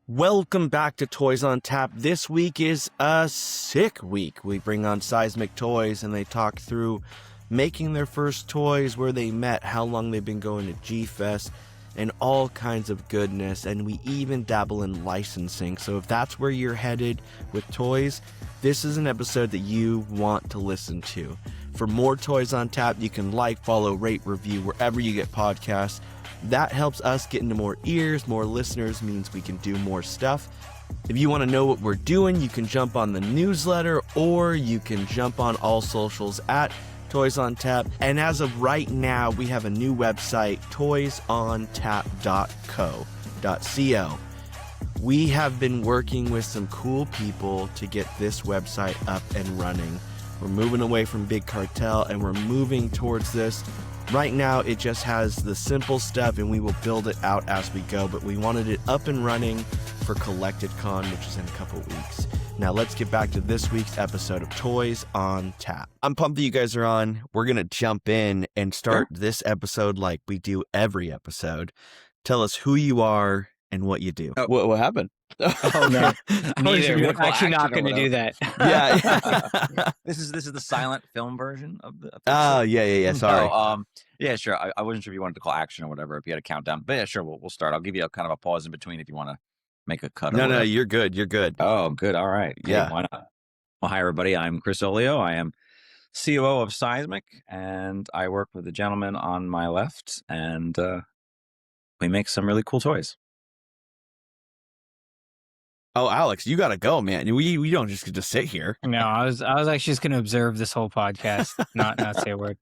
Welcome back to Toys on Tap. This week is a sick week. We bring on Seismic Toys and they talk through making their first toys, where they met, how long they've been going to G-Fest, and all kinds of goodness. And we even dabble in licensing. So if that's where you're headed with toys, this is an episode that you want to listen to. For more Toys on Tap, you can like, follow, rate, review wherever you get podcasts. That helps us get into more ears. More listeners means we can do more stuff. If you want to know what we're doing, you can jump on the newsletter or you can jump on all socials at Toys on Tap. And as of right now, we have a new website, toysontap.co. We have been working with some cool people to get this website up and running. We're moving away from Big Cartel and we're moving towards this. Right now, it just has the simple stuff and we will build it out as we go, but we wanted it up and running for Collected Con, which is in a couple weeks. Now, let's get back to this week's episode of Toys on Tap. I'm pumped that you guys are on. We're going to jump in and start this episode like we do every episode. Tell us who you are and what you do. What happened? Oh no, neither. We're actually not going to do that. Yeah. This is the silent film version of the. Oh, yeah. Sorry. Yeah, sure. I wasn't sure if you wanted to call action or whatever. If you had a countdown, but yeah, sure. We'll start. I'll give you a kind of a pause in between if you want to make a cut. No, you're good. You're good. Oh, good. All right. Yeah. Why not? Well, hi everybody. I'm Chris Olio. I am COO of Seismic, and I work with the gentleman on my left, and we make some really cool toys. Oh, Alex, you gotta go, man. We don't just get to sit here. No, I was actually just going to observe this whole podcast, not say a word.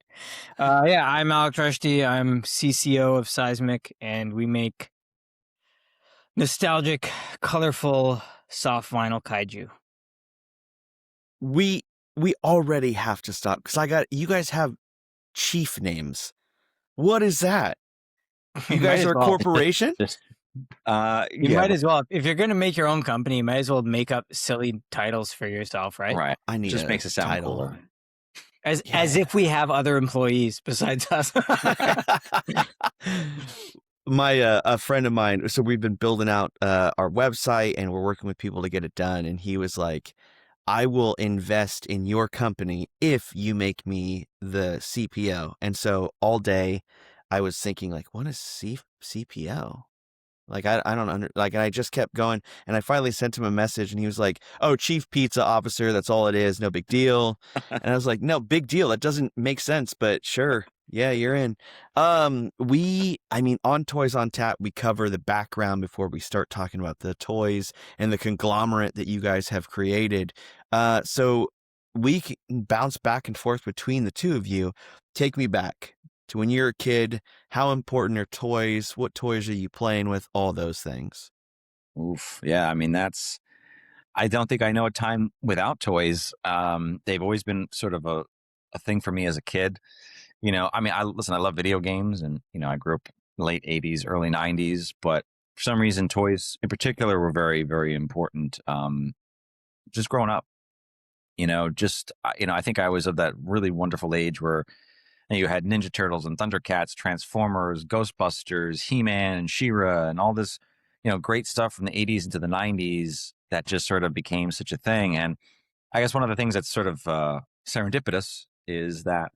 Yeah, I'm Alex Rushdie. I'm CCO of Seismic, and we make nostalgic, colorful, soft vinyl kaiju. We already have to stop because you guys have chief names. What is that? You guys are a corporation? You might as well, if you're going to make your own company, you might as well make up silly titles for yourself, right? Right. I need just makes it sound title. cooler. As if we have other employees besides us. A friend of mine, so we've been building out our website and we're working with people to get it done. And he was like, I will invest in your company if you make me the CPO. And so all day I was thinking like, what is CPO? Like, I don't and I just kept going and I finally sent him a message and he was like, oh, Chief Pizza Officer. That's all it is. No big deal. And I was like, no, big deal. That doesn't make sense, but sure. Yeah, you're in. On Toys on Tap, we cover the background before we start talking about the toys and the conglomerate that you guys have created. So we can bounce back and forth between the two of you. Take me back to when you're a kid. How important are toys? What toys are you playing with? All those things. Oof. Yeah. I mean, I don't think I know a time without toys. They've always been sort of a thing for me as a kid. You know, I mean, I love video games and, I grew up late 80s, early 90s, but for some reason, toys in particular were very, very important. Just growing up, I think I was of that really wonderful age where you had Ninja Turtles and Thundercats, Transformers, Ghostbusters, He-Man and She-Ra and all this, great stuff from the 80s into the 90s that just sort of became such a thing. And I guess one of the things that's sort of serendipitous is that,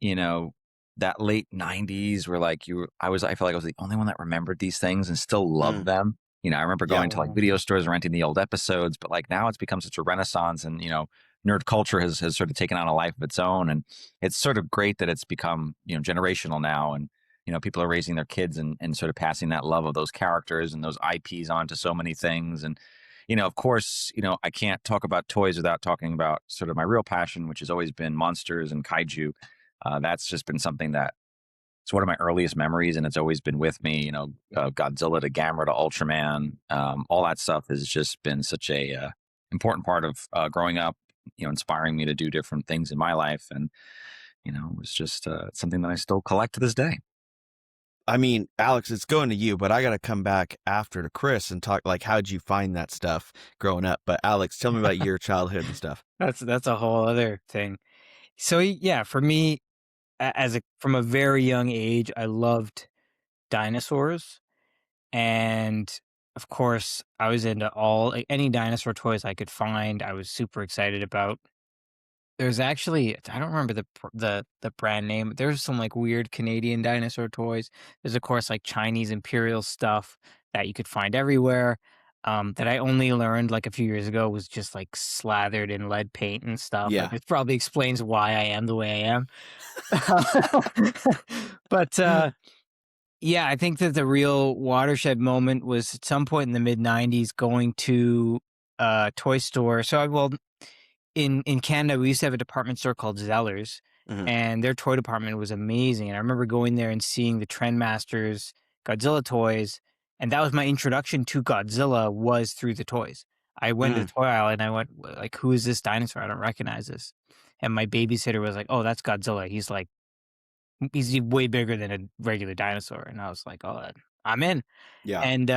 that late 90s where I feel like I was the only one that remembered these things and still loved them. I remember going to video stores and renting the old episodes, but now it's become such a renaissance and, nerd culture has sort of taken on a life of its own. And it's sort of great that it's become, generational now. And, people are raising their kids and sort of passing that love of those characters and those IPs on to so many things. And, of course, I can't talk about toys without talking about sort of my real passion, which has always been monsters and kaiju. That's just been something that it's one of my earliest memories and it's always been with me, Godzilla to Gamera to Ultraman. All that stuff has just been such a important part of growing up, inspiring me to do different things in my life. And, it was just something that I still collect to this day. I mean, Alex, it's going to you, but I got to come back after to Chris and talk how'd you find that stuff growing up? But Alex, tell me about your childhood and stuff. That's a whole other thing. So yeah, for me, from a very young age, I loved dinosaurs, and of course, I was into any dinosaur toys I could find. I was super excited about. There's actually I don't remember the brand name, but there's some, like, weird Canadian dinosaur toys. There's, of course, like, Chinese imperial stuff that you could find everywhere, that I only learned, like, a few years ago was just, like, slathered in lead paint and stuff, and Yeah. it probably explains why I am the way I am. But, yeah, I think that the real watershed moment was at some point in the mid-90s going to a toy store. In Canada, we used to have a department store called Zellers, Mhm. and their toy department was amazing. And I remember going there and seeing the Trendmasters Godzilla toys, and that was my introduction to Godzilla was through the toys. I went to Mm. the toy aisle and I went, like, who is this dinosaur? I don't recognize this. And my babysitter was like, oh, that's Godzilla. He's way bigger than a regular dinosaur. And I was like, oh, I'm in. Yeah. And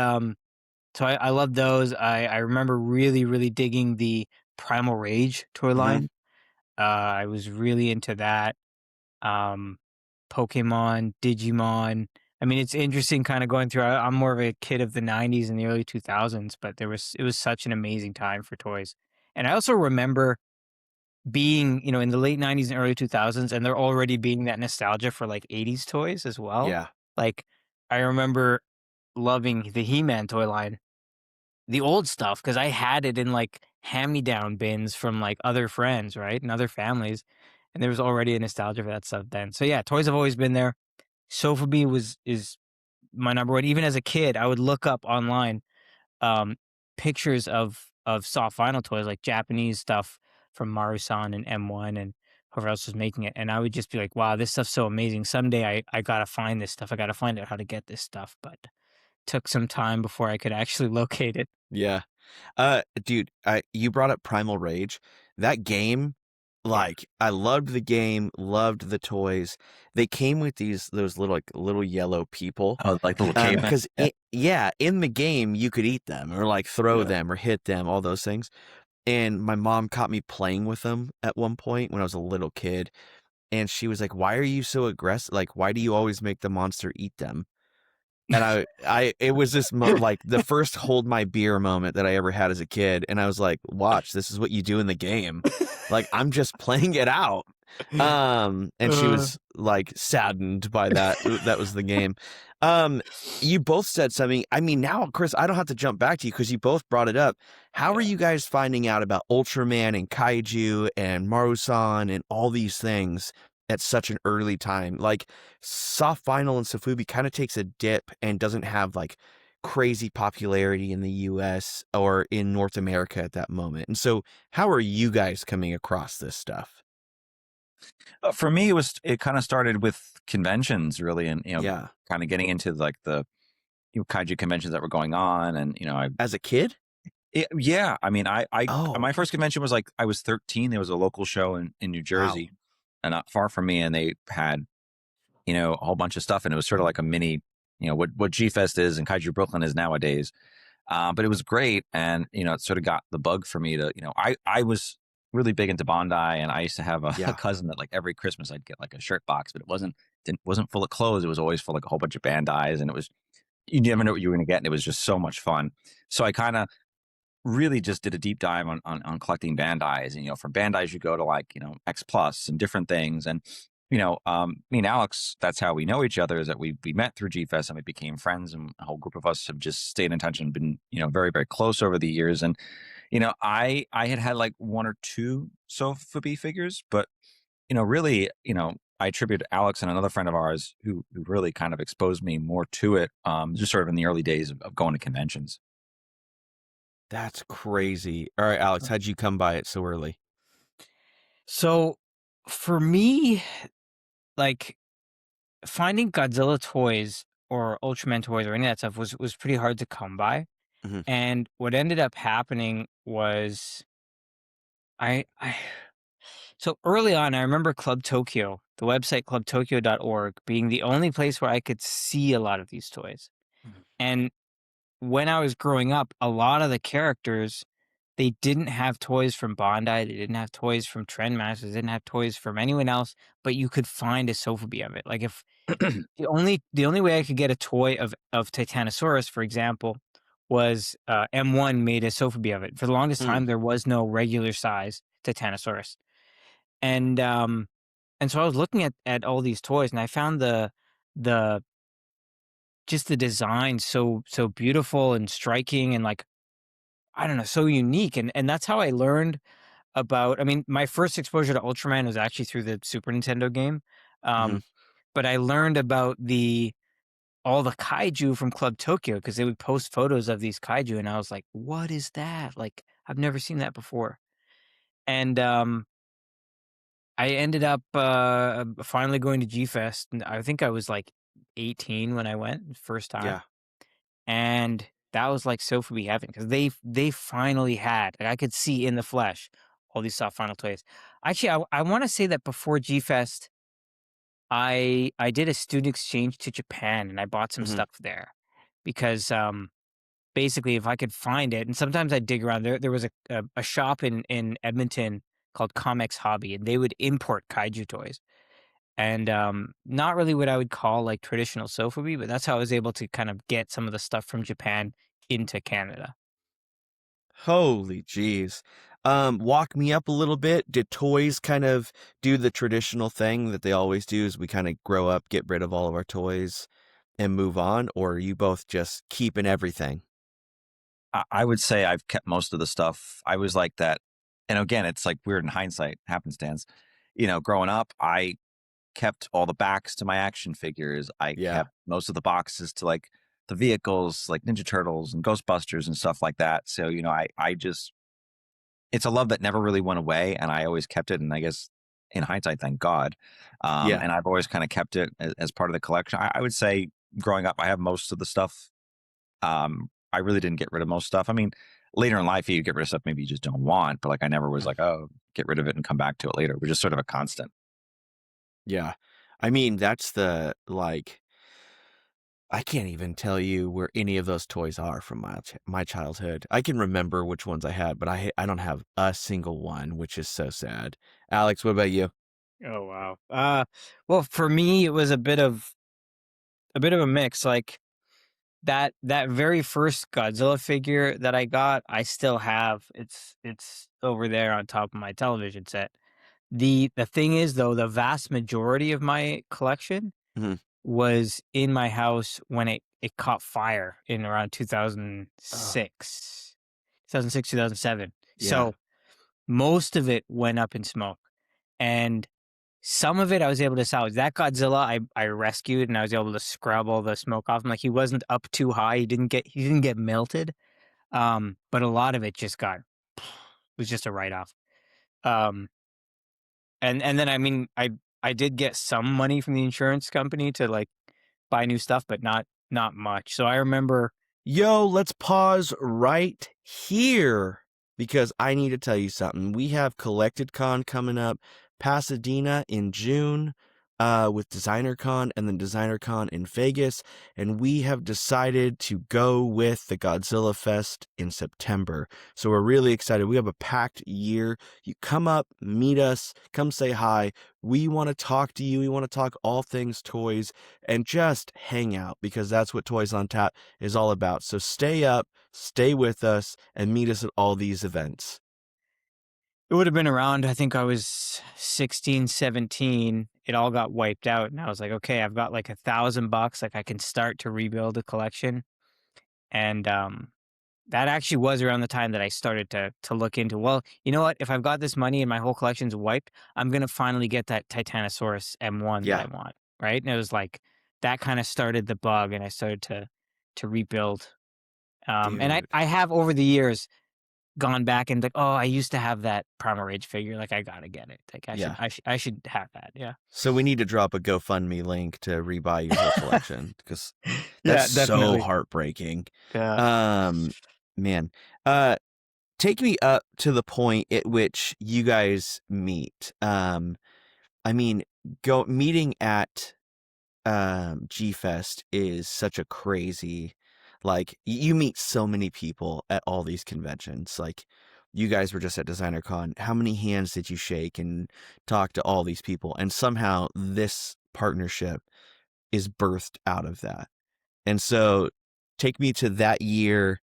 so I love those. I remember really, really digging the Primal Rage toy Mhm. line. I was really into that. Um, Pokemon, Digimon. I mean, it's interesting kind of going through. I'm more of a kid of the 90s and the early 2000s, but it was such an amazing time for toys. And I also remember being, in the late 90s and early 2000s, and there already being that nostalgia for like 80s toys as well. Yeah. Like, I remember loving the He-Man toy line, the old stuff, because I had it in like hand-me-down bins from like other friends, right, and other families, and there was already a nostalgia for that stuff then. So yeah, toys have always been there. Sofubi is my number one. Even as a kid, I would look up online um, pictures of soft vinyl toys, like Japanese stuff from Marusan and M1 and whoever else was making it, and I would just be like, "Wow, this stuff's so amazing! Someday I gotta find this stuff. I gotta find out how to get this stuff." But took some time before I could actually locate it. Yeah. Dude, you brought up Primal Rage. That game, Yeah. like, I loved the game, loved the toys. They came with those little yellow people. Oh, like the little caveman. Because Yeah. in the game you could eat them or like throw Yeah. them or hit them, all those things. And my mom caught me playing with them at one point when I was a little kid, and she was like, "Why are you so aggressive? Like, why do you always make the monster eat them?" And it was this like the first hold my beer moment that I ever had as a kid, and I was like, "Watch, this is what you do in the game. Like, I'm just playing it out." And she Uh, was like saddened by that. That was the game. You both said something. I mean, now, Chris, I don't have to jump back to you because you both brought it up. How are yeah. you guys finding out about Ultraman and Kaiju and Marusan and all these things at such an early time? Like, soft vinyl and sofubi kind of takes a dip and doesn't have like crazy popularity in the US or in North America at that moment. And so, how are you guys coming across this stuff? For me, it kind of started with conventions, really, and Yeah. kind of getting into like the kaiju conventions that were going on, and As a kid? yeah. I mean, Oh, my first convention was like I was 13. There was a local show in New wow. Jersey, and not far from me, and they had a whole bunch of stuff, and it was sort of like a mini, what G Fest is and Kaiju Brooklyn is nowadays. But it was great, and it sort of got the bug for me to, I was really big into Bondi, and I used to have a, a Yeah. cousin that like every Christmas I'd get like a shirt box, but it wasn't full of clothes. It was always full of like a whole bunch of Bandis, and it was you never know what you were going to get, and it was just so much fun. So I kind of really just did a deep dive on collecting Bandis, and from Bandis you go to like X Plus and different things, and me and Alex, that's how we know each other, is that we met through G Fest and we became friends, and a whole group of us have just stayed in touch and been very, very close over the years. And I had like one or two sofubi figures, but really I attribute Alex and another friend of ours who really kind of exposed me more to it, just sort of in the early days of going to conventions. That's crazy. All right, Alex, how'd you come by it so early? So for me, like, finding Godzilla toys or Ultraman toys or any of that stuff was pretty hard to come by. Mhm. And what ended up happening was I so early on, I remember Club Tokyo, the website clubtokyo.org, being the only place where I could see a lot of these toys. And when I was growing up, a lot of the characters, they didn't have toys from Bondi, they didn't have toys from Trendmasters, they didn't have toys from anyone else, but you could find a Sofubi of it. Like, if the only way I could get a toy of Titanosaurus, for example, was M1 made a sofubi of it. For the longest Mm. time, there was no regular size Titanosaurus, and so I was looking at all these toys, and I found the just the design so beautiful and striking, and like I don't know, so unique, and that's how I learned about. I mean, my first exposure to Ultraman was actually through the Super Nintendo game, Hmm. but I learned about the all the kaiju from Club Tokyo because they would post photos of these kaiju, and I was like, "What is that? Like, I've never seen that before." And I ended up finally going to G Fest, and I think I was like 18 when I went first time, Yeah. and that was like Sofubi heaven because they finally had, like, I could see in the flesh all these soft final toys. Actually, I want to say that before G Fest, I did a student exchange to Japan, and I bought some Hmm. stuff there because basically, if I could find it, and sometimes I dig around. There was a shop in Edmonton called Comex Hobby, and they would import kaiju toys. And not really what I would call like traditional sofubi, but that's how I was able to kind of get some of the stuff from Japan into Canada. Holy jeez. Walk me up a little bit. Did toys kind of do the traditional thing that they always do is we kind of grow up, get rid of all of our toys and move on? Or are you both just keeping everything? I would say I've kept most of the stuff. I was like that. And again, it's like weird in hindsight, happenstance. Growing up, I kept all the backs to my action figures. I Yeah. kept most of the boxes to like the vehicles, like Ninja Turtles and Ghostbusters and stuff like that. So, I just, it's a love that never really went away. And I always kept it. And I guess in hindsight, thank God. Yeah. And I've always kind of kept it as part of the collection. I would say growing up, I have most of the stuff. I really didn't get rid of most stuff. I mean, later in life, you get rid of stuff maybe you just don't want, but like I never was Mm. like, oh, get rid of it and come back to it later. It was just sort of a constant. Yeah. I mean, that's the like I can't even tell you where any of those toys are from my childhood. I can remember which ones I had, but I don't have a single one, which is so sad. Alex, what about you? Oh wow. Well, for me, it was a bit of a mix. Like that very first Godzilla figure that I got, I still have. It's over there on top of my television set. The thing is though, the vast majority of my collection Mhm. was in my house when it caught fire in around Oh, 2006, 2007. yeah. So most of it went up in smoke, and some of it I was able to salvage. That Godzilla I rescued, and I was able to scrub all the smoke off him. Like, he wasn't up too high. He didn't get melted. But a lot of it just was just a write off. Um, and then I mean I did get some money from the insurance company to like buy new stuff, but not much. So I remember. Yo, let's pause right here because I need to tell you something. We have Collected Con coming up, Pasadena in June, with Designer Con and then Designer Con in Vegas, and we have decided to go with the Godzilla Fest in September. So we're really excited. We have a packed year. You come up, meet us, come say hi. We want to talk to you. We want to talk all things toys and just hang out because that's what Toys on Tap is all about. So stay up, stay with us, and meet us at all these events. It would have been around, I think I was 16, 17. It all got wiped out. And I was like, okay, I've got like $1,000. Like, I can start to rebuild a collection. And that actually was around the time that I started to look into, well, you know what? If I've got this money and my whole collection's wiped, I'm going to finally get that Titanosaurus M1 that Yeah, I want. Right. And it was like that kind of started the bug, and I started to rebuild. And I, dude. I have over the years gone back and like, oh, I used to have that Primal Rage figure. Like, I gotta get it. Like, I should, Yeah. I should have that. Yeah. So we need to drop a GoFundMe link to rebuy your whole collection because that's Yeah, so definitely. heartbreaking. Yeah. Um, man, take me up to the point at which you guys meet. I mean, go meeting at G Fest is such a crazy, like you meet so many people at all these conventions. Like you guys were just at Designer Con. How many hands did you shake and talk to all these people? And somehow this partnership is birthed out of that. And so take me to that year.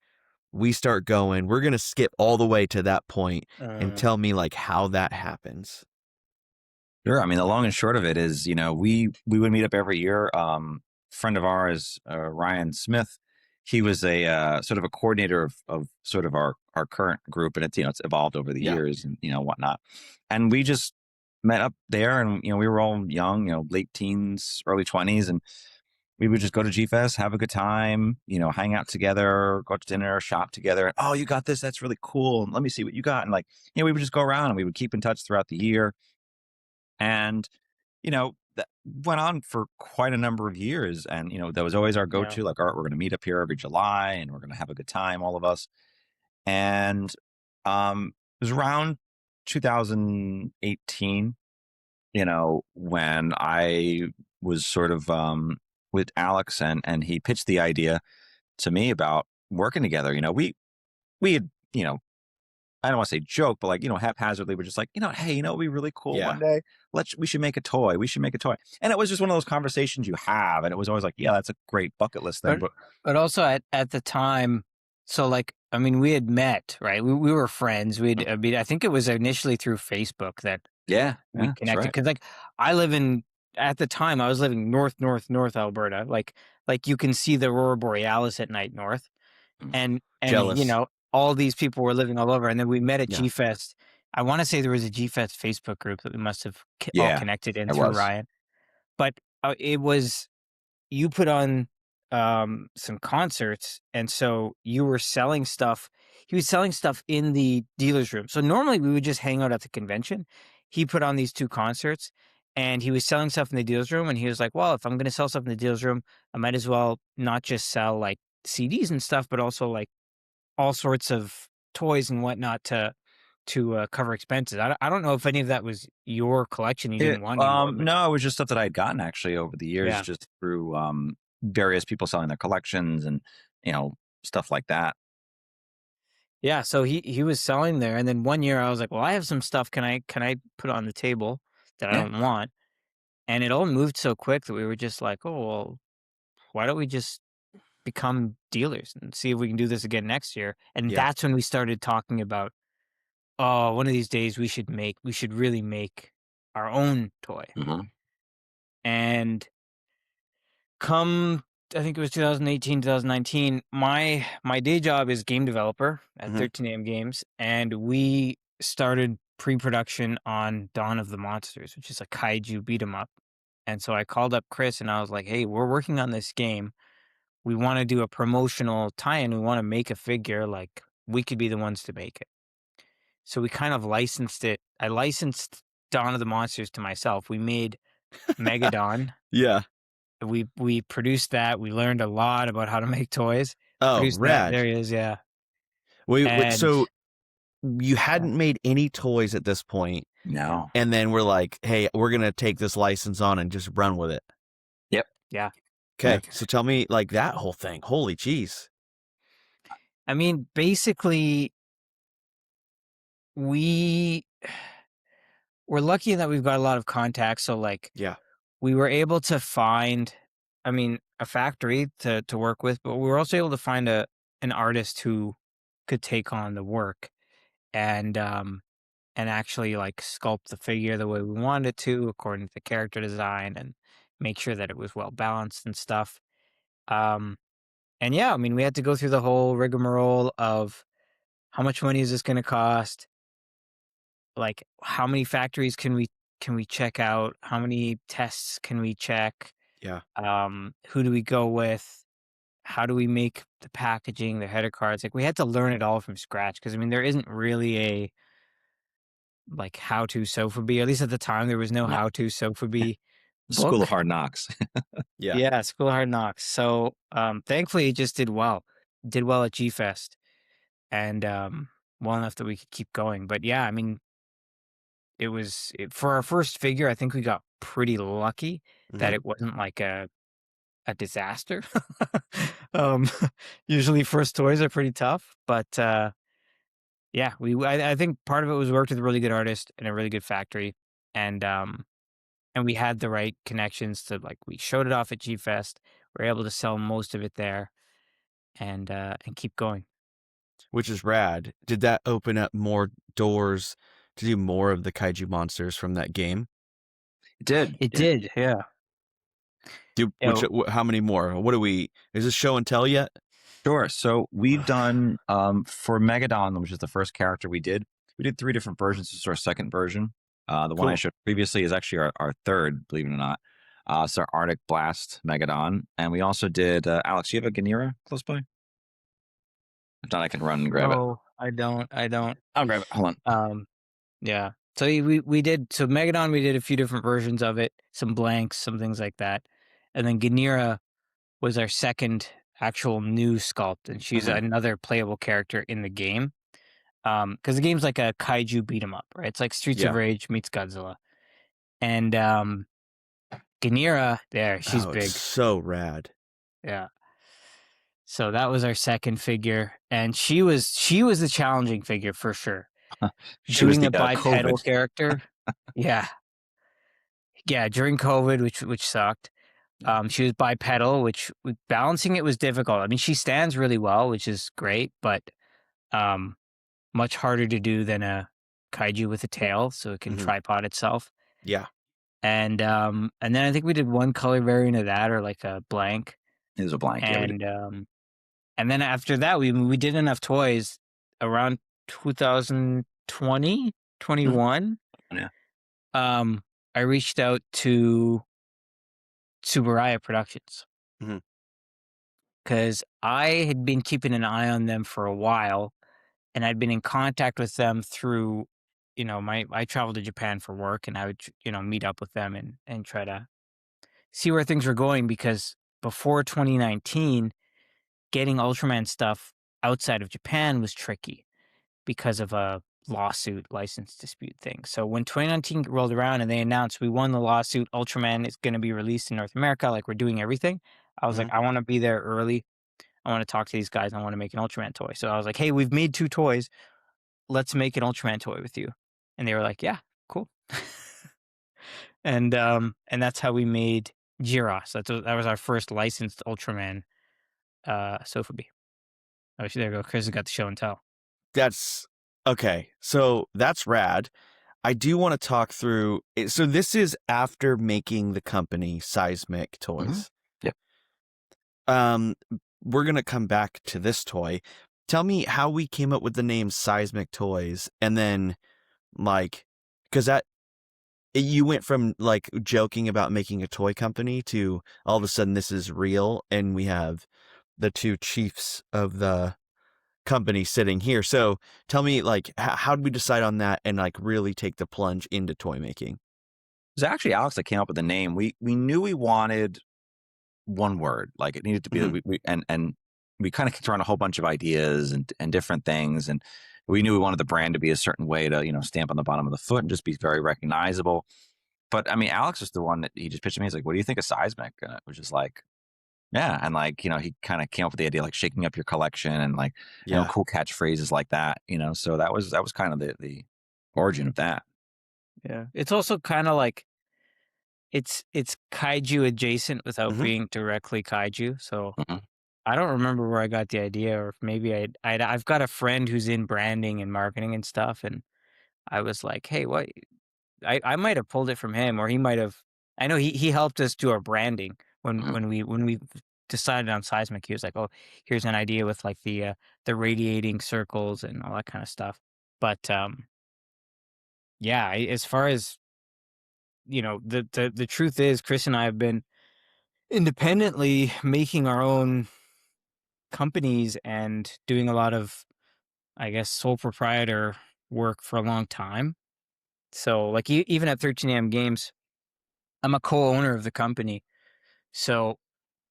we start going. We're going to skip all the way to that point and Uh, tell me like how that happens. Sure. I mean, the long and short of it is, we would meet up every year. Friend of ours, Ryan Smith, he was a sort of a coordinator of sort of our current group, and it's evolved over the Yeah. years and whatnot. And we just met up there, and we were all young, late teens, early 20s, and we would just go to G Fest, have a good time, hang out together, go to dinner, shop together. And, oh, you got this? That's really cool. And let me see what you got. And we would just go around and we would keep in touch throughout the year. And, that went on for quite a number of years. And, that was always our yeah. go-to, like, all right, we're going to meet up here every July and we're going to have a good time, all of us. And it was around 2018, when I was sort of with Alex and he pitched the idea to me about working together. We had, I don't want to say joke, but haphazardly, we're just like, hey, it'd be really cool Yeah. one day. We should make a toy. We should make a toy. And it was just one of those conversations you have. And it was always like, yeah, that's a great bucket list thing. But also at the time, so like, I mean, we had met, right? We were friends. I think it was initially through Facebook that we that's connected. right. Cause like at the time I was living north Alberta. Like you can see the Aurora Borealis at night north. And Jealous. all these people were living all over. And then we met at Yeah. G Fest. I want to say there was a G Fest Facebook group that we must have all Yeah, connected in it through was. Ryan. But it was, you put on some concerts, and so you were selling stuff. He was selling stuff in the dealer's room. So normally we would just hang out at the convention. He put on these 2 concerts and he was selling stuff in the dealer's room, and he was like, well, if I'm going to sell stuff in the dealer's room, I might as well not just sell like CDs and stuff, but also like all sorts of toys and whatnot to cover expenses. I don't know if any of that was your collection you didn't want anymore, but No, it was just stuff that I had gotten actually over the years, yeah. just through various people selling their collections and, stuff like that. Yeah, so he was selling there, and then one year I was like, "Well, I have some stuff. Can I put on the table that I Yeah. don't want?" And it all moved so quick that we were just like, "Oh, well, why don't we just become dealers and see if we can do this again next year?" And Yeah. that's when we started talking about, "Oh, one of these days we should really make our own toy." Mm-hmm. And come, I think it was 2018, 2019, my day job is game developer at 13am Games, and we started pre-production on Dawn of the Monsters, which is a kaiju beat 'em up. And so I called up Chris and I was like, hey, we're working on this game. We want to do a promotional tie-in. We want to make a figure. Like, we could be the ones to make it. So we kind of licensed it. I licensed Dawn of the Monsters to myself. We made Megadon. Yeah. We produced that. We learned a lot about how to make toys. Oh, Produced that. There rad. he is. Yeah. Wait, And so you hadn't made any toys at this point, No. and then we're like, hey, we're going to take this license on and just run with it. Yep. yeah. Okay. So tell me like that whole thing. Holy jeez. I mean, basically, we're lucky that we've got a lot of contacts. So like, Yeah. we were able to find, I mean, a factory to work with, but we were also able to find an artist who could take on the work and actually like sculpt the figure the way we wanted it to, according to the character design, and make sure that it was well balanced and stuff. And yeah, I mean, we had to go through the whole rigmarole of how much money is this going to cost? Like, how many factories can we check out? How many tests can we check? Yeah. Who do we go with? How do we make the packaging, the header cards? Like, we had to learn it all from scratch because, I mean, there isn't really a like how-to sofubi. At least at the time, there was no No. how-to sofubi School of book. Hard Knocks. Yeah. Yeah, School of Hard Knocks. So, thankfully, it just did well. Did well at G Fest, and well enough that we could keep going. But yeah, I mean, for our first figure. I think we got pretty lucky that it wasn't like a disaster. um, Usually, first toys are pretty tough, but yeah, I think part of it was worked with a really good artist and a really good factory, and we had the right connections to, like, we showed it off at G Fest. We were able to sell most of it there and keep going. which is rad. Did that open up more doors to do more of the kaiju monsters from that game? It did. It did, yeah. How many more? Is this show and tell yet? Sure. So we've done for Megadon, which is the first character we did 3 different versions. This is our second version. The one I showed previously is actually our third, believe it or not. So our Arctic Blast Megadon. And we also did, Alex, you have a Ganira close by? If not, I can run and grab it. Oh, I don't. I'll grab it. Hold on. Yeah. So we did, so Megadon, we did a few different versions of it, some blanks, some things like that. And then Ganira was our second actual new sculpt, and she's another playable character in the game. Because the game's like a kaiju beat 'em up, right? It's like Streets of Rage meets Godzilla. And Ganira, she's big. It's so rad. Yeah. So that was our second figure, and she was the challenging figure for sure. She was Doing the a bipedal COVID character. Yeah. During COVID, which sucked. She was bipedal, which balancing it was difficult. I mean, she stands really well, which is great, but much harder to do than a kaiju with a tail, so it can tripod itself. Yeah. And then I think we did one color variant of that, or like a blank. It was a blank. And then after that, we did enough toys around 2020, 21. Yeah. I reached out to Tsuburaya Productions because I had been keeping an eye on them for a while, and I'd been in contact with them through, I traveled to Japan for work, and I would, meet up with them and try to see where things were going, because before 2019, getting Ultraman stuff outside of Japan was tricky because of a lawsuit license dispute thing. So when 2019 rolled around and they announced we won the lawsuit, Ultraman is going to be released in North America, like we're doing everything, I was like, I want to be there early. I want to talk to these guys. I want to make an Ultraman toy. So I was like, hey, we've made 2 toys. Let's make an Ultraman toy with you. And they were like, yeah, cool. And that's how we made Jiros. That was our first licensed Ultraman sofubi. Oh, there you go. Chris has got the show and tell. That's okay. So that's rad. I do want to talk through it. So this is after making the company Seismic Toys. Yep. We're going to come back to this toy. Tell me how we came up with the name Seismic Toys, and then because you went from like joking about making a toy company to all of a sudden this is real, and we have the 2 chiefs of the company sitting here. So tell me, how did we decide on that and really take the plunge into toy making? It was actually Alex that came up with the name. We knew we wanted one word, like it needed to be, and we kind of kicked around a whole bunch of ideas and different things, and we knew we wanted the brand to be a certain way to stamp on the bottom of the foot and just be very recognizable. But I mean, Alex was the one that he just pitched to me. He's like, "What do you think of Seismic?" And it was just like, yeah, and he kind of came up with the idea, like shaking up your collection and cool catchphrases like that. So that was kind of the origin of that. Yeah, it's also kind of like it's kaiju adjacent without being directly kaiju. So I don't remember where I got the idea, or if maybe I've got a friend who's in branding and marketing and stuff, and I was like, hey, what? I might have pulled it from him, or he might have. I know he helped us do our branding when we decided on Seismic. He was like, oh, here's an idea with like the radiating circles and all that kind of stuff. But yeah, as far as the truth is, Chris and I have been independently making our own companies and doing a lot of, I guess, sole proprietor work for a long time. So like even at 13am Games, I'm a co-owner of the company. So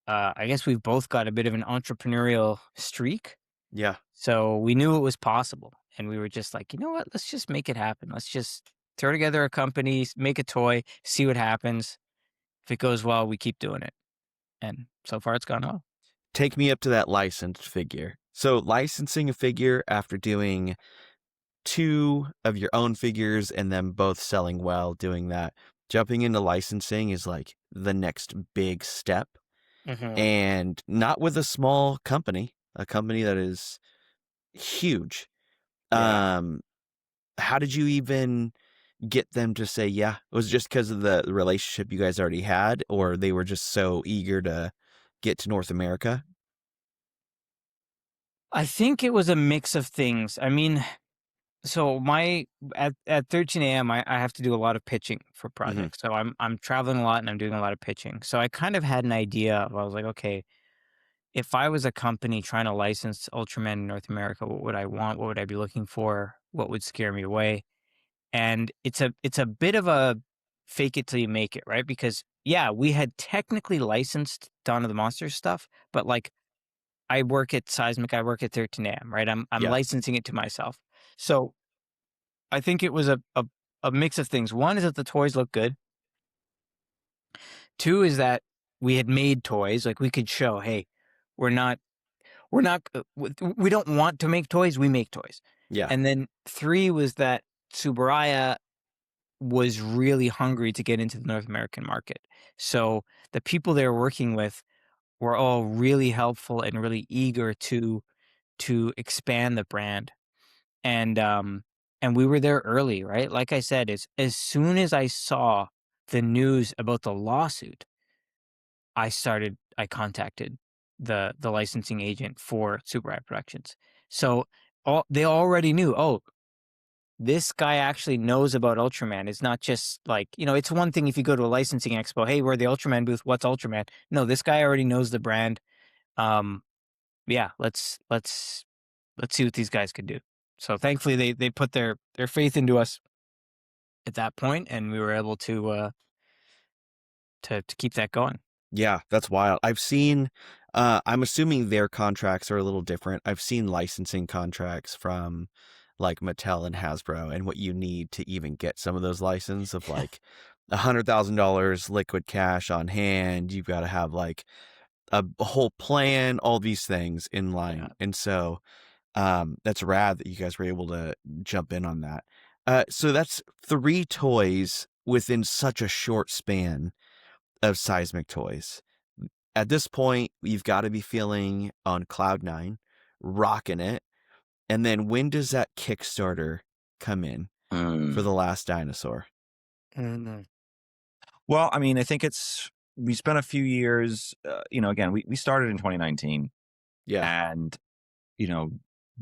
I guess we've both got a bit of an entrepreneurial streak. Yeah. So we knew it was possible, and we were just like, you know what, let's just make it happen. Let's just throw together a company, make a toy, see what happens. If it goes well, we keep doing it. And so far it's gone well. Take me up to that licensed figure. So licensing a figure after doing 2 of your own figures and them both selling well, doing that, jumping into licensing is like the next big step. And not with a small company, a company that is huge. Yeah. How did you even get them to say yeah? Was it just because of the relationship you guys already had, or they were just so eager to get to North America? I think it was a mix of things. I mean, so at 13 a.m. I have to do a lot of pitching for Hmm. projects. So I'm traveling a lot and I'm doing a lot of pitching. So I kind of had an idea of, I was like, okay, if I was a company trying to license Ultraman in North America, what would I want? What would I be looking for? What would scare me away? And it's a bit of a fake it till you make it, right? Because yeah, we had technically licensed Dawn of the Monsters stuff, but like I work at Seismic, I work at 13 AM, right? I'm Yeah. licensing it to myself. So I think it was a mix of things. One is that the toys look good. Two is that we had made toys, like we could show, hey, we're not we don't want to make toys, we make toys. Yeah. And then three was that Tsuburaya was really hungry to get into the North American market. So the people they were working with were all really helpful and really eager to expand the brand. And we were there early, right? Like I said, as soon as I saw the news about the lawsuit, I contacted the licensing agent for Super Eye Productions. So they already knew, oh, this guy actually knows about Ultraman. It's not just like, it's one thing if you go to a licensing expo, hey, we're the Ultraman booth, what's Ultraman? No, this guy already knows the brand. Yeah, let's see what these guys could do. So thankfully they put their faith into us at that point, and we were able to keep that going. Yeah, that's wild. I've seen, I'm assuming their contracts are a little different. I've seen licensing contracts from like Mattel and Hasbro and what you need to even get some of those licenses of like $100,000 liquid cash on hand. You've got to have like a whole plan, all these things in line. Yeah. And so that's rad that you guys were able to jump in on that. So that's 3 toys within such a short span of Seismic toys. At this point, you've got to be feeling on cloud 9, rocking it. And then when does that Kickstarter come in for The Last Dinosaur? Mm-hmm. Well, I mean, I think we spent a few years, again, we started in 2019. Yeah. And,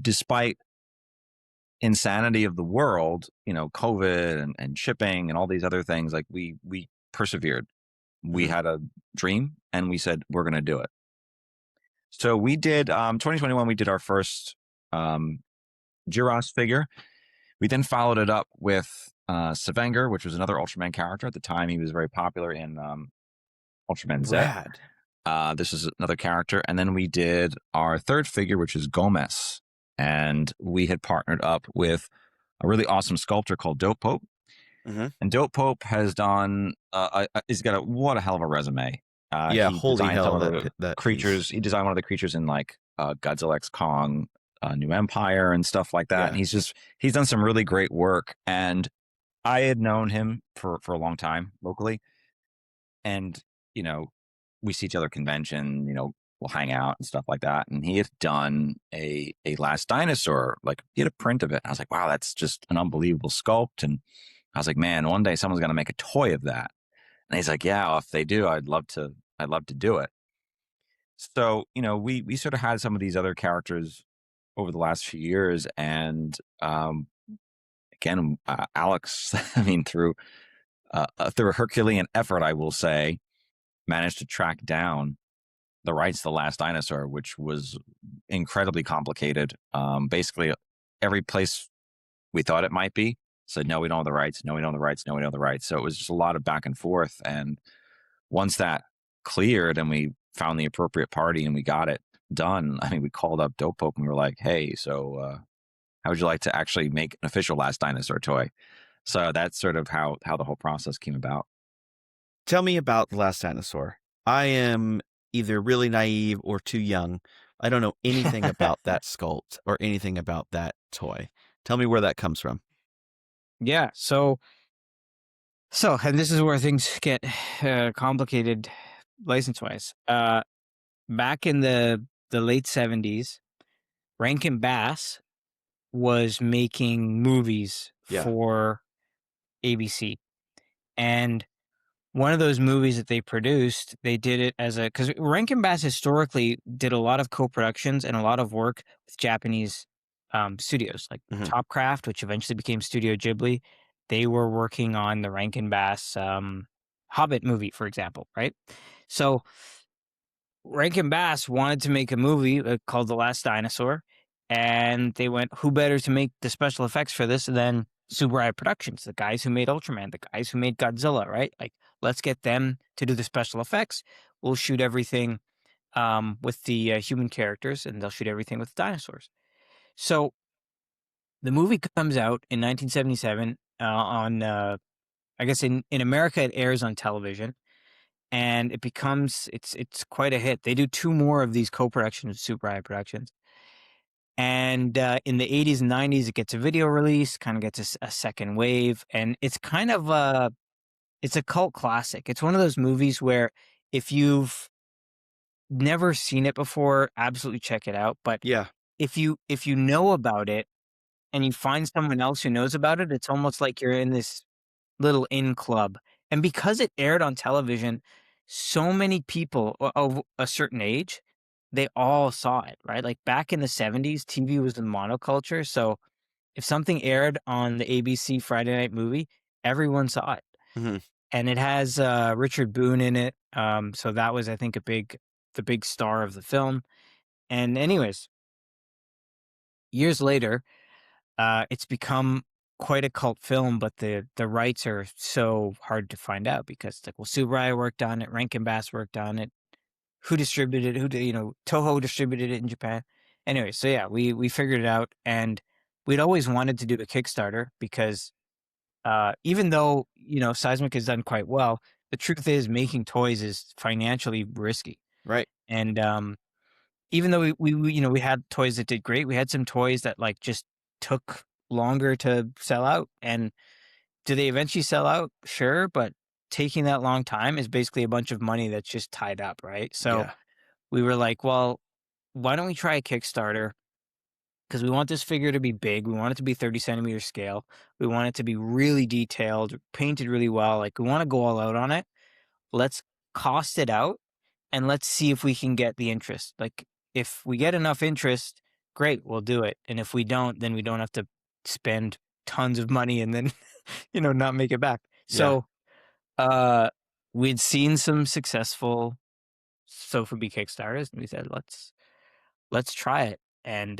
despite insanity of the world, COVID and shipping and all these other things, like we persevered. We had a dream and we said, we're going to do it. So we did, 2021, we did our first Jiros figure. We then followed it up with Savenger, which was another Ultraman character. At the time, he was very popular in Ultraman Z. Rad. This is another character. And then we did our third figure, which is Gomez. And we had partnered up with a really awesome sculptor called Dope Pope. And Dope Pope has done, he's got what a hell of a resume. Yeah, he holy designed hell, some of the creatures. piece. He designed one of the creatures in like Godzilla X Kong, New Empire and stuff like that. Yeah. And he's done some really great work. And I had known him for a long time locally. And, we see each other at convention, we'll hang out and stuff like that. And he had done a Last Dinosaur, like he had a print of it. I was like, wow, that's just an unbelievable sculpt. And I was like, man, one day someone's going to make a toy of that. And he's like, yeah, well, if they do, I'd love to do it. So, we sort of had some of these other characters over the last few years. And again, Alex, I mean, through a Herculean effort, I will say, managed to track down the rights to The Last Dinosaur, which was incredibly complicated. Basically, every place we thought it might be said, no, we don't have the rights. No, we don't have the rights. No, we don't have the rights. So it was just a lot of back and forth. And once that cleared and we found the appropriate party and we got it done, I mean, we called up Dope Pope and we were like, hey, so how would you like to actually make an official Last Dinosaur toy? So that's sort of how the whole process came about. Tell me about The Last Dinosaur. I am either really naive or too young. I don't know anything about that sculpt or anything about that toy. Tell me where that comes from. Yeah. So, and this is where things get complicated license-wise. Back in the late 70s, Rankin Bass was making movies Yeah. for ABC. And one of those movies that they produced, they did it as because Rankin Bass historically did a lot of co-productions and a lot of work with Japanese studios, like Mhm. Topcraft, which eventually became Studio Ghibli. They were working on the Rankin Bass Hobbit movie, for example, right? So Rankin Bass wanted to make a movie called The Last Dinosaur, and they went, who better to make the special effects for this than Subaraya Productions, the guys who made Ultraman, the guys who made Godzilla, right? Like, let's get them to do the special effects. We'll shoot everything with the human characters, and they'll shoot everything with dinosaurs. So the movie comes out in 1977 on, I guess in America, it airs on television. And it becomes it's quite a hit. They do 2 more of these co-productions with Super High Productions. And in the 80s and 90s, it gets a video release, kind of gets a second wave, and it's kind of it's a cult classic. It's one of those movies where if you've never seen it before, absolutely check it out. But Yeah. if you know about it and you find someone else who knows about it, it's almost like you're in this little in club. And because it aired on television, so many people of a certain age, they all saw it, right? Like back in the 70s, TV was the monoculture. So if something aired on the ABC Friday night movie, everyone saw it. Mhm. And it has Richard Boone in it. So that was, I think, the big star of the film. And anyways, years later, it's become quite a cult film, but the rights are so hard to find out because it's like, well, Subaraya worked on it, Rankin Bass worked on it. Who distributed it? Who did, Toho distributed it in Japan. Anyway, so yeah, we figured it out, and we'd always wanted to do a Kickstarter because even though Seismic has done quite well, the truth is making toys is financially risky. Right. And even though we had toys that did great, we had some toys that like just took longer to sell out. And do they eventually sell out? Sure, but taking that long time is basically a bunch of money that's just tied up, right? So Yeah. we were like, well, why don't we try a Kickstarter? Because we want this figure to be big. We want it to be 30 centimeter scale. We want it to be really detailed, painted really well. Like we want to go all out on it. Let's cost it out and let's see if we can get the interest. Like if we get enough interest, great, we'll do it. And if we don't, then we don't have to spend tons of money and then, not make it back. Yeah. So we'd seen some successful sofubi Kickstarters and we said, let's try it. And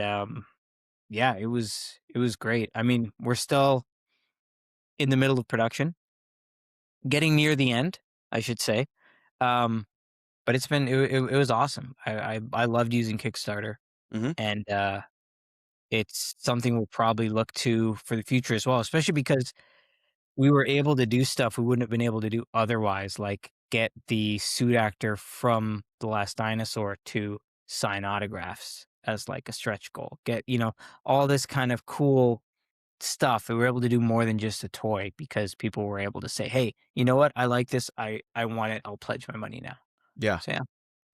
yeah, it was great. I mean, we're still in the middle of production, getting near the end, I should say. But it was awesome. I loved using Kickstarter, Mhm. and it's something we'll probably look to for the future as well, especially because we were able to do stuff we wouldn't have been able to do otherwise, like get the suit actor from The Last Dinosaur to sign autographs as like a stretch goal. Get, all this kind of cool stuff. We were able to do more than just a toy because people were able to say, "Hey, you know what? I like this. I want it. I'll pledge my money now." Yeah. So yeah.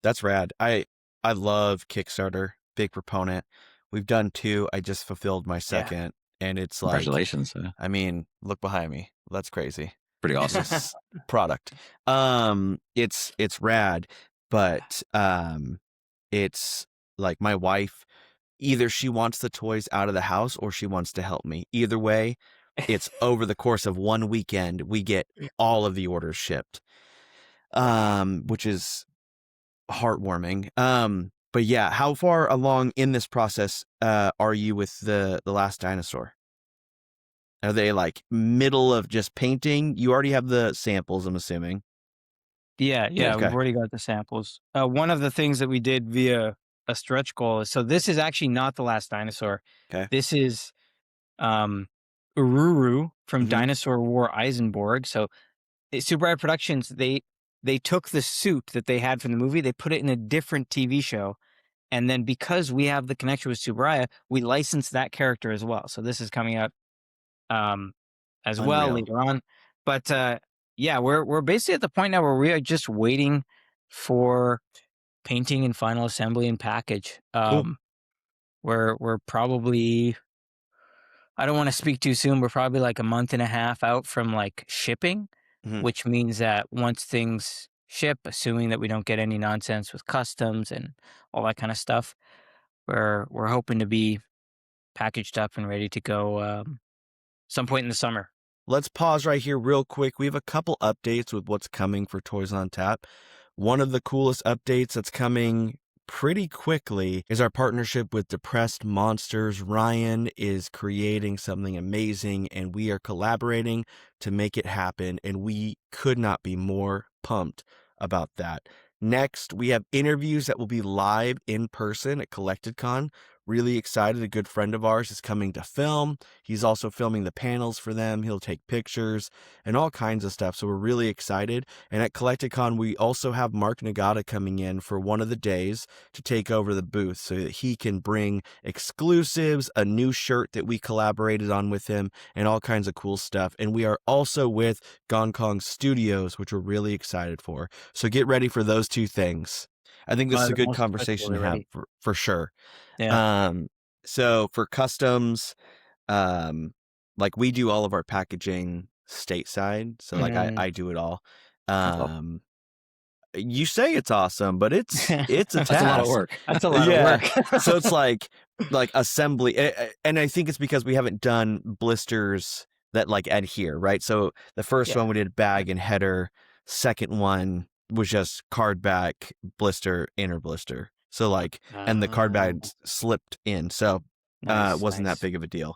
That's rad. I love Kickstarter. Big proponent. We've done 2. I just fulfilled my Yeah. second, and it's like, Congratulations. I mean, look behind me. That's crazy. Pretty awesome. This product. It's rad, but it's like my wife, either she wants the toys out of the house or she wants to help me. Either way, it's over the course of one weekend we get all of the orders shipped. Which is heartwarming. But yeah, how far along in this process are you with the Last Dinosaur? Are they like middle of just painting? You already have the samples, I'm assuming. Yeah, Yeah. we've Okay. already got the samples. One of the things that we did via a stretch goal is so this is actually not The Last Dinosaur. Okay. This is Ururu from Mhm. Dinosaur War Eisenborg. So Super Eye Productions, they took the suit that they had from the movie, they put it in a different TV show. And then because we have the connection with Subaraya, we licensed that character as well. So this is coming out as well Unreal. later on. But yeah, we're basically at the point now where we are just waiting for painting and final assembly and package. Cool. We're probably I don't want to speak too soon. We're probably like a month and a half out from like shipping, Mhm. which means that once things ship, assuming that we don't get any nonsense with customs and all that kind of stuff, we're hoping to be packaged up and ready to go some point in the summer. Let's pause right here real quick. We have a couple updates with what's coming for Toys on Tap. One of the coolest updates that's coming pretty quickly is our partnership with Depressed Monsters. Ryan is creating something amazing, and we are collaborating to make it happen, and we could not be more pumped about that. Next, we have interviews that will be live in person at CollectedCon. Really excited. A good friend of ours is coming to film. He's also filming the panels for them. He'll take pictures and all kinds of stuff. So we're really excited. And at CollectedCon, we also have Mark Nagata coming in for one of the days to take over the booth so that he can bring exclusives, a new shirt that we collaborated on with him, and all kinds of cool stuff. And we are also with Gong Kong Studios, which we're really excited for. So get ready for those two things. I think this is a good conversation to have for sure. Yeah. So for customs, like we do all of our packaging stateside. So like I do it all. You say it's awesome, but it's a task. That's a lot of work. That's a lot of work. So it's like assembly. And I think it's because we haven't done blisters that like adhere, right? So the first one we did bag and header. Second one was just card back, blister, inner blister. So like, and the card bag slipped in. So it wasn't that big of a deal.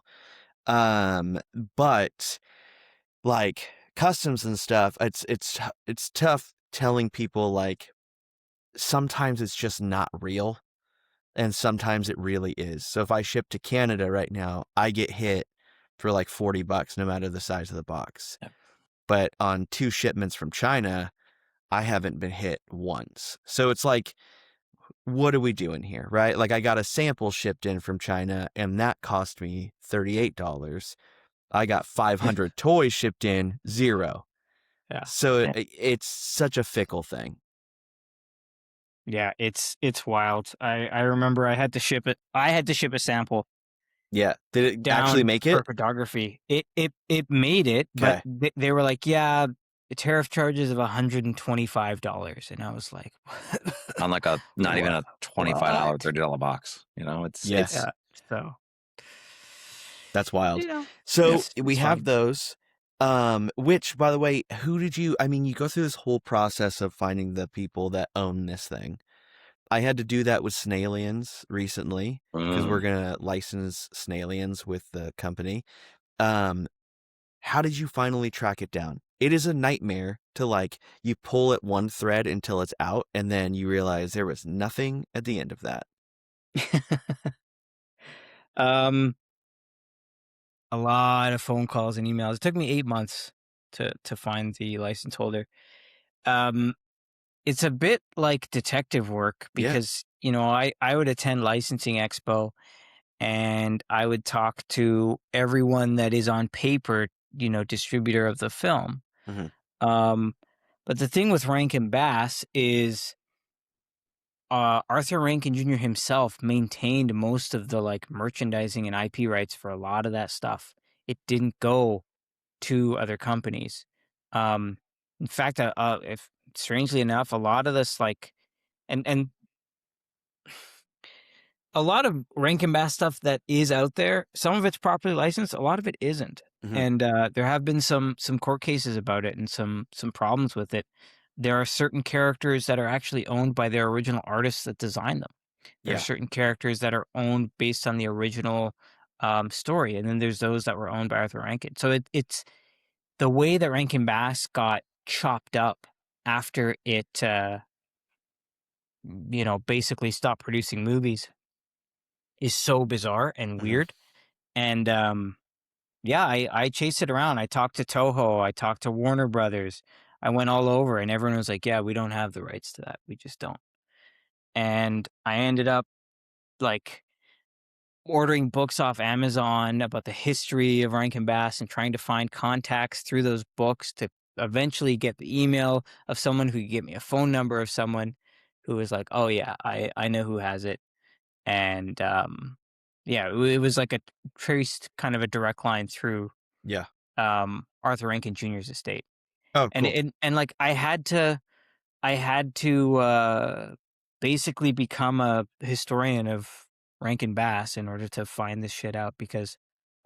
But like customs and stuff, it's tough telling people like sometimes it's just not real and sometimes it really is. So if I ship to Canada right now, I get hit for like $40 no matter the size of the box. Yep. But on 2 shipments from China, I haven't been hit once. So it's like, what are we doing here, right? Like I got a sample shipped in from China and that cost me $38. I got 500 toys shipped in, $0. Yeah. So it's such a fickle thing. Yeah, it's wild. I remember I had to ship it. I had to ship a sample. Yeah. Did it actually make it? For photography. It made it, but they were like, yeah, the tariff charges of $125. And I was like, on like a not even a $25, $30 box. You know, it's so that's wild. So we have those. Which, by the way, you go through this whole process of finding the people that own this thing. I had to do that with Snailians recently because we're going to license Snailians with the company. How did you finally track it down? It is a nightmare to like, you pull at one thread until it's out and then you realize there was nothing at the end of that. A lot of phone calls and emails. It took me 8 months to find the license holder. It's a bit like detective work because, I would attend licensing expo and I would talk to everyone that is on paper, distributor of the film. Mm-hmm. But the thing with Rankin Bass is Arthur Rankin Jr. himself maintained most of the like merchandising and IP rights for a lot of that stuff. It didn't go to other companies. In fact, if strangely enough, a lot of this like, and a lot of Rankin Bass stuff that is out there, some of it's properly licensed, a lot of it isn't. Mm-hmm. And there have been some court cases about it and some problems with it. There are certain characters that are actually owned by their original artists that designed them. There are certain characters that are owned based on the original story, and then there's those that were owned by Arthur Rankin. So it's the way that Rankin Bass got chopped up after it, basically stopped producing movies is so bizarre and weird. And I chased it around. I talked to Toho. I talked to Warner Brothers. I went all over and everyone was like, yeah, we don't have the rights to that. We just don't. And I ended up like ordering books off Amazon about the history of Rankin Bass and trying to find contacts through those books to eventually get the email of someone who could give me a phone number of someone who was like, oh yeah, I know who has it. And Yeah, it was like a traced kind of a direct line through Yeah. Arthur Rankin Jr.'s estate. Oh, And cool. like I had to basically become a historian of Rankin Bass in order to find this shit out, because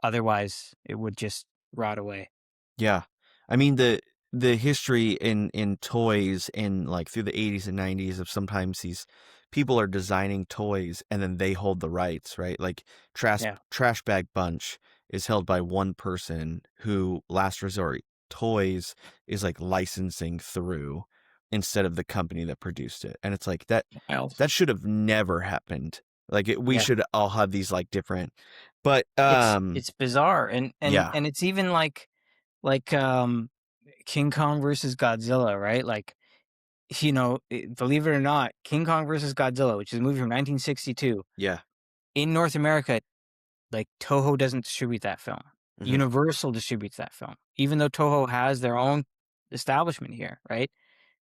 otherwise it would just rot away. Yeah. I mean the history in toys in like through the 80s and 90s of sometimes these people are designing toys and then they hold the rights, right? Like Yeah. Trash Bag Bunch is held by one person who Last Resort Toys is like licensing through instead of the company that produced it. And it's like Wild. that should have never happened. Like we Yeah. should all have these like different, but It's bizarre, and yeah. it's even like King Kong versus Godzilla, right? Like, believe it or not, King Kong versus Godzilla, which is a movie from 1962, Yeah. in North America, like Toho doesn't distribute that film. Mhm. Universal distributes that film, even though Toho has their own establishment here, right?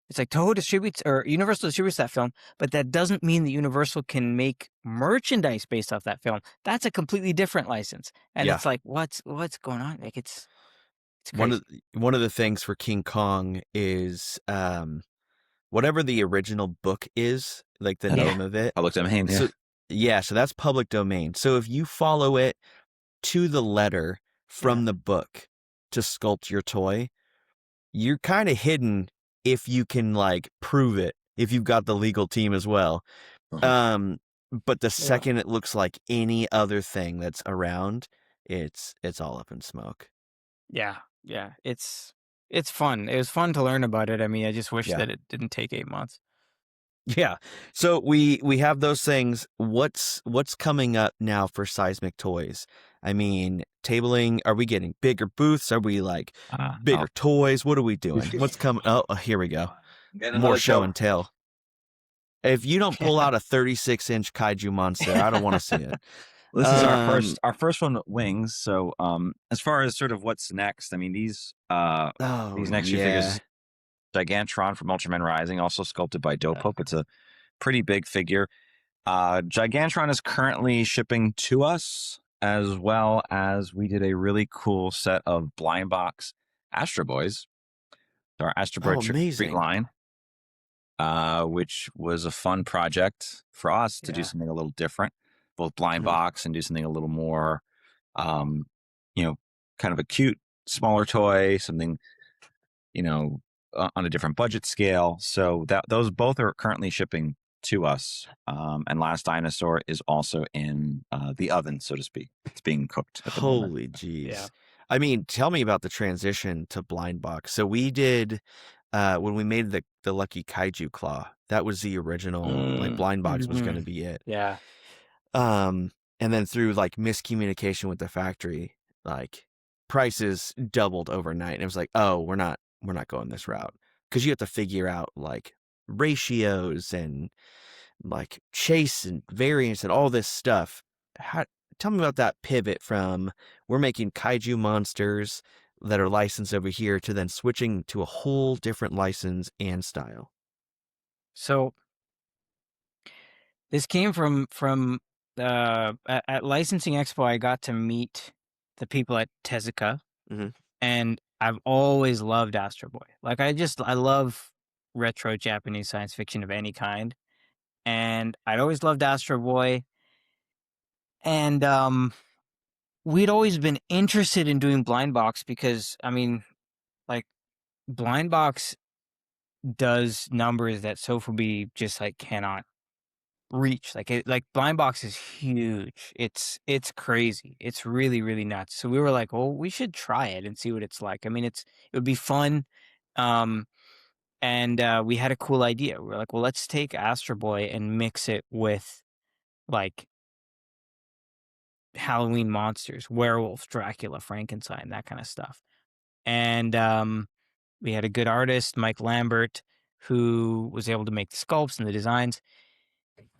It's like Toho distributes or Universal distributes that film, but that doesn't mean that Universal can make merchandise based off that film. That's a completely different license. And Yeah. it's like, what's going on? Like it's One crazy. of the things for King Kong is whatever the original book is, like the Yeah. name of it. Public domain. Yeah. So that's public domain. So if you follow it to the letter from the book to sculpt your toy, you're kind of hidden if you can like prove it, if you've got the legal team as well. But the second it looks like any other thing that's around, it's all up in smoke. Yeah. It's fun. It was fun to learn about it. I mean, I just wish Yeah. that it didn't take 8 months. Yeah. So we have those things. What's coming up now for Seismic Toys? I mean, tabling, are we getting bigger booths? Are we like bigger toys? What are we doing? What's coming? Oh, here we go. More show and tell. If you don't pull out a 36-inch kaiju monster, I don't want to see it. This is our first one, Wings. So as far as sort of what's next, I mean these next few figures, Gigantron from Ultraman Rising, also sculpted by Dope. It's a pretty big figure. Gigantron is currently shipping to us, as well as we did a really cool set of blind box Astro Boys. Our Astro Boy Street line, which was a fun project for us to do something a little different, both blind box and do something a little more, kind of a cute, smaller toy, something, on a different budget scale. So those both are currently shipping to us. And Last Dinosaur is also in the oven, so to speak. It's being cooked at the moment. Holy jeez. Yeah. I mean, tell me about the transition to blind box. So we did when we made the Lucky Kaiju Claw, that was the original, like blind box was going to be it. Yeah. And then through like miscommunication with the factory, like prices doubled overnight. And it was like, oh, we're not going this route, because you have to figure out like ratios and like chase and variance and all this stuff. Tell me about that pivot from we're making kaiju monsters that are licensed over here to then switching to a whole different license and style. So this came from at Licensing Expo. I got to meet the people at Tezuka, and I've always loved Astro Boy. Like I love retro Japanese science fiction of any kind, and I'd always loved Astro Boy. And we'd always been interested in doing blind box because, I mean, like blind box does numbers that sofubi just like cannot reach. Like blind box is huge. It's crazy. It's really, really nuts. So we were like, well, we should try it and see what it's like. I mean, it would be fun. And we had a cool idea. We were like, well, let's take Astro Boy and mix it with like Halloween monsters, werewolf, Dracula, Frankenstein, that kind of stuff. And we had a good artist, Mike Lambert, who was able to make the sculpts and the designs.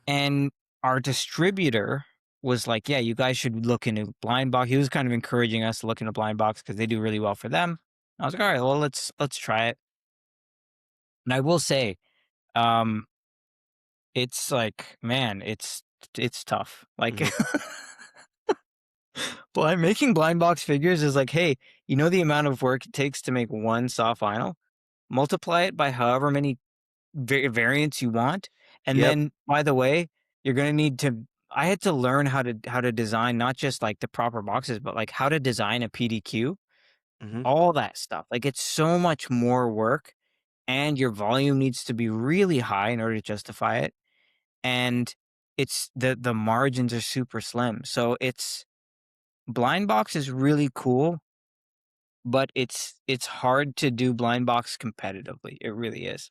And our distributor was like, yeah, you guys should look into blind box. He was kind of encouraging us to look into blind box because they do really well for them. I was like, all right, well, let's try it. And I will say, it's like, man, it's tough. Like Making blind box figures is like, hey, you know the amount of work it takes to make one soft vinyl? Multiply it by however many variants you want, and Yep. then, by the way, you're gonna need to. I had to learn how to design not just like the proper boxes, but like how to design a PDQ, Hmm. all that stuff. Like it's so much more work, and your volume needs to be really high in order to justify it. And it's the margins are super slim. So it's blind box is really cool, but it's hard to do blind box competitively. It really is.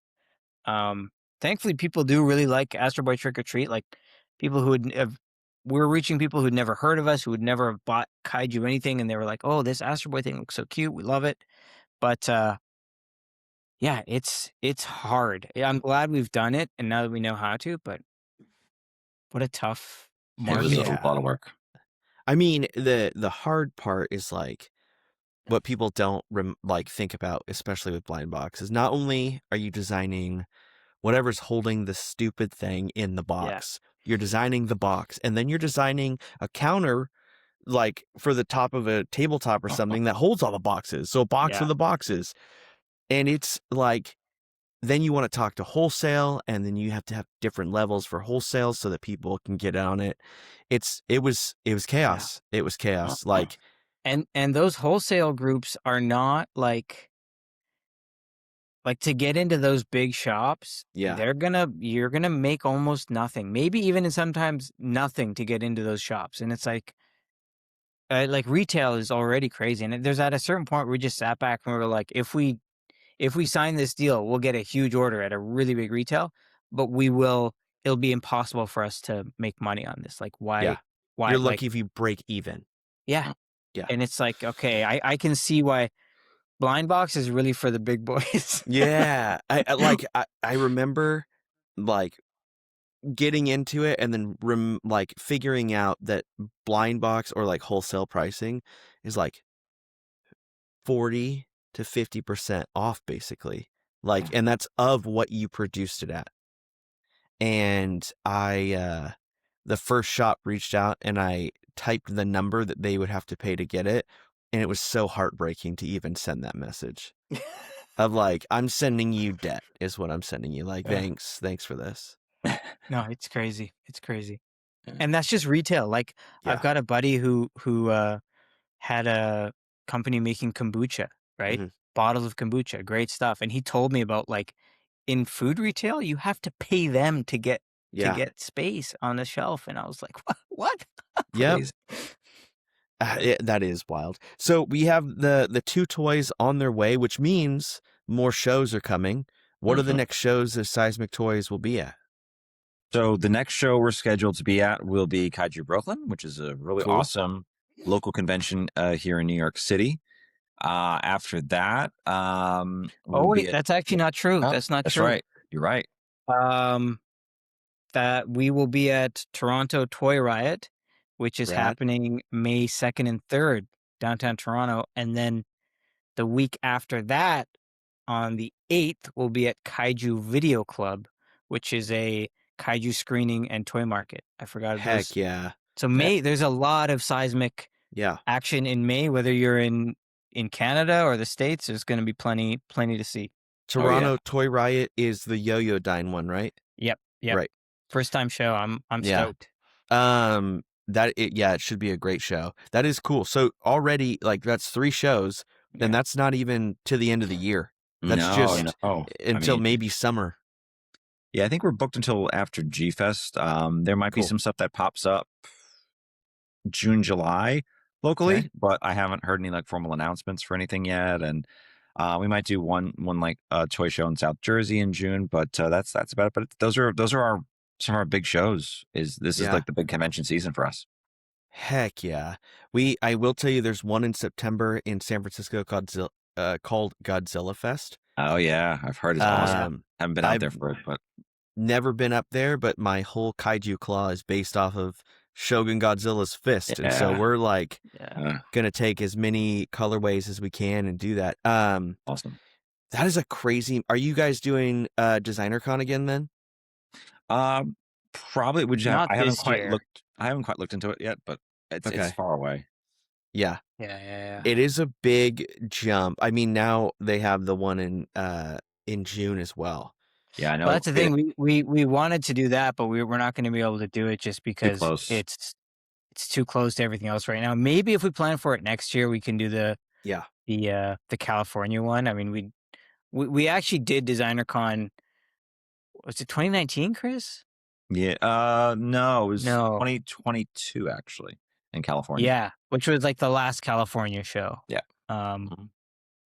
Thankfully, people do really like Astro Boy Trick or Treat. Like people who would have, we're reaching people who'd never heard of us, who would never have bought kaiju anything, and they were like, "Oh, this Astro Boy thing looks so cute. We love it." But yeah, it's hard. Yeah, I'm glad we've done it, and now that we know how to. But what a tough It was market. a lot of work. I mean, the hard part is like what people don't like think about, especially with blind box, is not only are you designing whatever's holding the stupid thing in the box, you're designing the box, and then you're designing a counter like for the top of a tabletop or something that holds all the boxes. So a box Yeah, of the boxes. And it's like then you want to talk to wholesale, and then you have to have different levels for wholesale so that people can get on it. It was yeah. chaos. It was chaos. Like, And those wholesale groups are not like to get into those big shops, yeah, you're gonna make almost nothing, maybe even sometimes nothing to get into those shops. And it's like retail is already crazy. And there's at a certain point where we just sat back and we were like, if we sign this deal, we'll get a huge order at a really big retail, but it'll be impossible for us to make money on this. Like yeah. why, You're like, lucky if you break even. yeah. Yeah. And it's like, okay, I can see why blind box is really for the big boys. Yeah. I remember like getting into it and then like figuring out that blind box or like wholesale pricing is like 40 to 50% off basically. Like, and that's of what you produced it at. And the first shop reached out and I typed the number that they would have to pay to get it. And it was so heartbreaking to even send that message of like, I'm sending you debt is what I'm sending you. Like, thanks for this. No, it's crazy. It's crazy. And that's just retail. Like I've Yeah. got a buddy who had a company making kombucha, right? Mhm. Bottles of kombucha, great stuff. And he told me about like in food retail, you have to pay them to get Yeah. space on the shelf. And I was like, what? Yep. Crazy. That is wild. So we have the two toys on their way, which means more shows are coming. What are the next shows that Seismic Toys will be at? So the next show we're scheduled to be at will be Kaiju Brooklyn, which is a really Cool. awesome local convention here in New York City. After that, Oh wait, that's actually not true. Oh, That's not that's true. right. You're right. That we will be at Toronto Toy Riot, which is Rad. happening May 2nd and 3rd, downtown Toronto. And then the week after that, on the 8th, we'll be at Kaiju Video Club, which is a kaiju screening and toy market. I forgot Heck those. yeah. So May, there's a lot of Seismic Yeah. action in May, whether you're in Canada or the States, there's going to be plenty to see. Toronto Toy Riot is the Yo-Yo Dine one, right? Yep. Right. First time show. I'm Yeah. stoked. It should be a great show. That is cool. So already like that's 3 shows, and that's not even to the end of the year. That's just until maybe summer. Yeah, I think we're booked until after G-Fest. There might be some stuff that pops up June, July locally, but I haven't heard any like formal announcements for anything yet. And we might do one like toy show in South Jersey in June, but that's about it. But those are some of our big shows. This is like the big convention season for us. Heck yeah. I will tell you there's one in September in San Francisco called Godzilla Fest. Oh yeah, I've heard it's awesome. Haven't been out there for it, but never been up there, but my whole kaiju claw is based off of Shogun Godzilla's fist. And so we're like gonna take as many colorways as we can and do that. Awesome. That is a crazy. Are you guys doing Designer Con again then? Probably. I haven't quite looked into it yet, but it's far away. Yeah. Yeah. It is a big jump. I mean, now they have the one in June as well. Yeah, I Well, know. that's the thing. We wanted to do that, but we're not going to be able to do it just Too because close. it's too close to everything else right now. Maybe if we plan for it next year, we can do Yeah. the California one. I mean, we actually did Designer Con. Was it 2019, Chris? Yeah. No, it was No. 2022 actually in California. Yeah, which was like the last California show. Yeah. Um.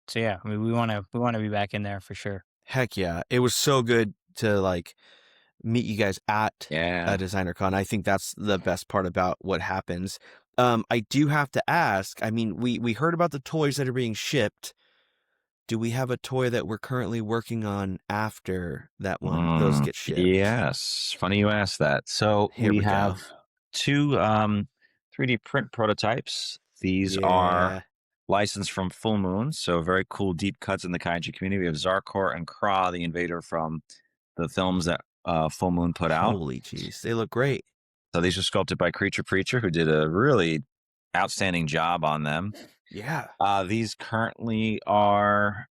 So yeah, I mean, we want to be back in there for sure. Heck yeah. It was so good to like meet you guys at a Yeah. designer con. I think that's the best part about what happens. I do have to ask, I mean, we heard about the toys that are being shipped. Do we have a toy that we're currently working on after that one? Those get shipped. Yes. Funny you asked that. So Here we have go. 2 3D print prototypes. These are Yeah. licensed from Full Moon, so very cool deep cuts in the kaiju community. We have Zarkor and Kra, the invader from the films that Full Moon put out. Holy jeez. They look great. So these are sculpted by Creature Preacher, who did a really outstanding job on them. Yeah. These currently are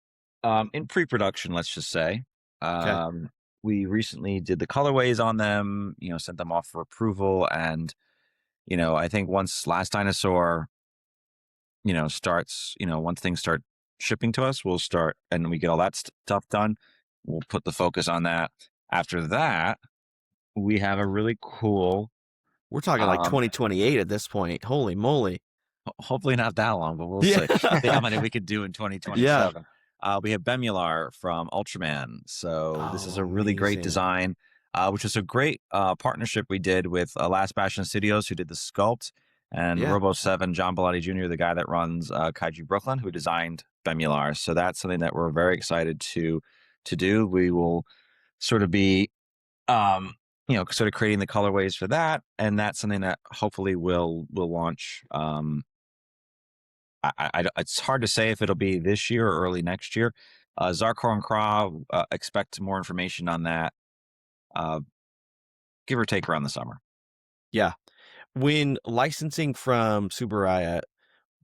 in pre-production, let's just say. Okay. We recently did the colorways on them, sent them off for approval. And, I think once Last Dinosaur, starts, once things start shipping to us, we'll start and we get all that stuff done. We'll put the focus on that. After that, we have a really cool. We're talking like 2028 at this point. Holy moly. Hopefully not that long, but we'll Yeah. see how many we could do in 2027. We have Bemular from Ultraman. So this is a really great amazing. design, which is a great partnership we did with Last Bastion Studios, who did the sculpt, and Yeah. Robo7, John Bellotti Jr., the guy that runs Kaiju Brooklyn, who designed Bemular. So that's something that we're very excited to do. We will sort of be sort of creating the colorways for that, and that's something that hopefully will launch. It's hard to say if it'll be this year or early next year. Zarkor and Kra, expect more information on that, give or take around the summer. Yeah. When licensing from Subaraya,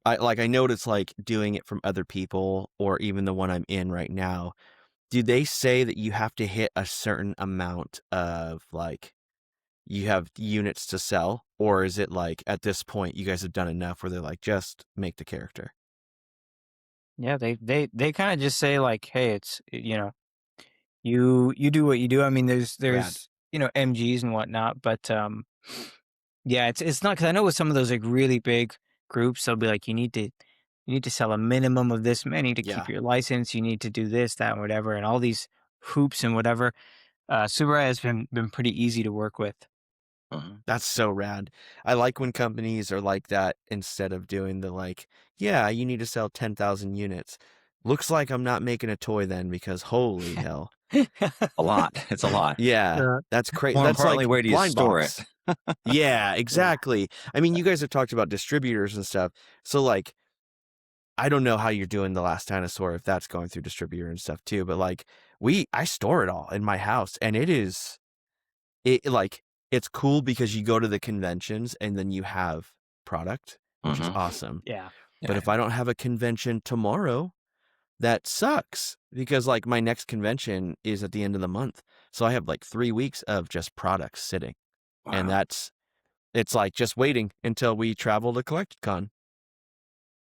I noticed like doing it from other people or even the one I'm in right now. Do they say that you have to hit a certain amount of like you have units to sell, or is it like at this point you guys have done enough where they're like just make the character? Yeah, they kind of just say like, hey, it's you do what you do. I mean, there's Rad. MGs and whatnot, but yeah, it's not, because I know with some of those like really big groups, they'll be like, you need to sell a minimum of this many to keep your license. You need to do this, that, and whatever, and all these hoops and whatever. Subaru has been pretty easy to work with. That's so rad. I like when companies are like that instead of doing the like, yeah, you need to sell 10,000 units. Looks like I'm not making a toy then because holy hell. A lot. It's a lot. Yeah, that's crazy. More That's importantly, like where do you blind store box. it? Yeah, exactly. I mean, you guys have talked about distributors and stuff. So like, I don't know how you're doing the Last Dinosaur if that's going through distributor and stuff too, but like I store it all in my house and it's cool because you go to the conventions and then you have product, which is awesome. Yeah. But if I don't have a convention tomorrow, that sucks because like my next convention is at the end of the month. So I have like 3 weeks of just products sitting. Wow. And it's like just waiting until we travel to CollectCon.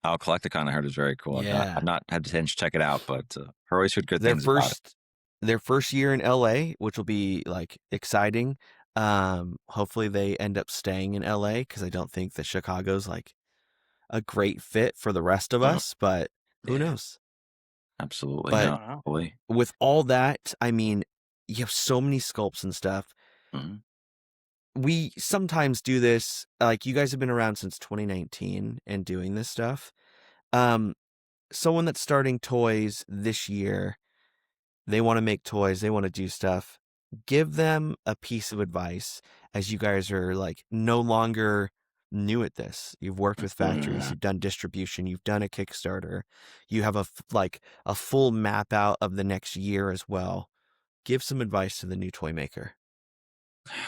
Collecticon, I heard, is very cool. Yeah. I've not had the chance to check it out, but I always heard good things about it. Their first year in LA, which will be like exciting. Hopefully they end up staying in LA because I don't think that Chicago's like a great fit for the rest of us, but who knows? Absolutely. But with all that, I mean, you have so many sculpts and stuff. We sometimes do this, like you guys have been around since 2019 and doing this stuff. Someone that's starting toys this year, they want to make toys, they want to do stuff. Give them a piece of advice as you guys are like no longer new at this. You've worked with factories, you've done distribution, you've done a Kickstarter, you have a full map out of the next year as well. Give some advice to the new toy maker.